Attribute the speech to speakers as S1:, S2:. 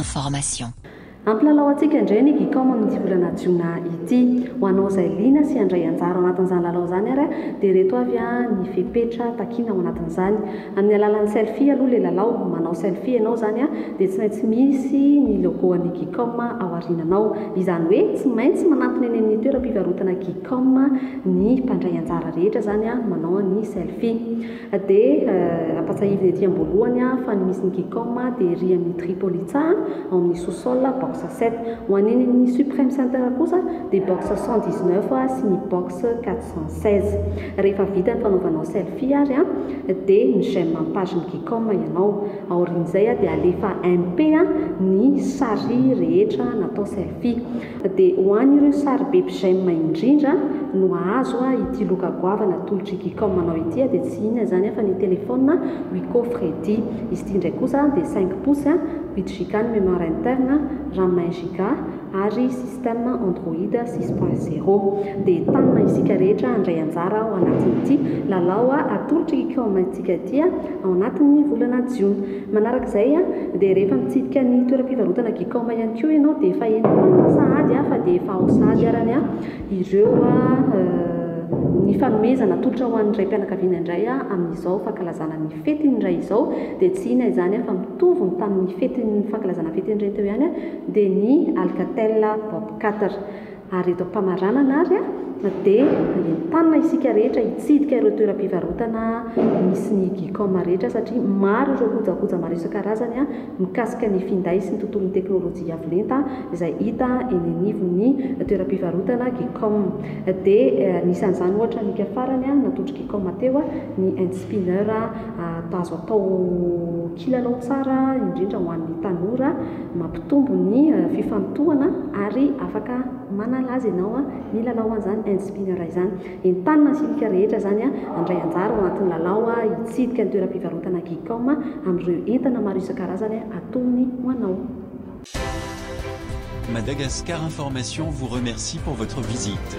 S1: information.
S2: Ampilalao antsika indray ny Gicom amin'ity volana jiona ity. Ho anao izay liana sy handray anjara ao anatin'izany lalao izany ary dia reto avy ny fepetra takiana ao anatin'izany. Amin'ny alalan'ny selfie aloha ilay lalao, manao selfie ianao izany dia tsy maintsy misy ny logo an'ny Gicom ao aoriananao. Izany hoe tsy maintsy manantona eny amin'ny toeram-pivarotana Gicom ny mpandray anjara rehetra zany manao ny selfie. Dia ampatsahivina etỳ am-boalohany fa ny misy ny Gicom dia ery amin'ny Tripolitsa ao amin'ny sous-sol box 7. Ho an'ny ny Supreme Center kosa dia box 119 sy ny box 416. Rehefa vita ny fanaovanao selfie ary dia ny j'aime amin'ny page ny Gicom ianao. Aorian'izay dia alefa MP ny sary rehetra natao selfie. Dia ho an'ireo sary be j'aime indrindra no azo ity loka goavana tolotra Gicom manao ity dia tsy inona zany fa ny téléphone Wiko Freddy. Izy ity indray kosa dia 5 pouces 8 Go ny mémoire interne, RAM 1 Go ary système Android 6.0. Dia tanana isika rehetra handray anjara ao anatin'ity lalao atolotra Gicom antsika ity ao anatin'ny volana jiona. Manarak'izay dia rehefa mitsidika ny toeram-pivarotana Gicom ihany koa ianao dia efa entanana sahady fa dia efa ao sahady arany ireo ny fanomezana atolotra ho an'indray mpianakaviana indray amin'izao fankalazana ny fetiny indray izao. Dia tsy inona izany fa mitovy tamin'ny fetiny fankalazana fetiny indray teo ihany dia ny Alcatel Bob 4. Ary eto am-pamaranana ary dia entanina isika rehetra hitsidika ireo toeram-pivarotana misy ny Gicom rehetra satria maro ireo kojakoja maro isan-karazany mikasika ny finday sy ny tontolon'ny teknôlôjia avolenta izay hita eny anivon'ny toeram-pivarotana Gicom. Dia nisan'izany ohatra nika farany natolotra Gicom teo ny hand spinner azo atao kilalao tsara indrindra ho an'ny tanora, mampitombo ny fifantohana ary afaka manalaza ianao ny lalao an'izany hand spinner izany. Entanina isika rehetra zany handray anjara ao anatin'ny lalao hitsidika ny toeram-pivarotana Gicom amin'ireo entana maro isan-karazany atony ho anao.
S3: Madagascar Information vous remercie pour votre visite.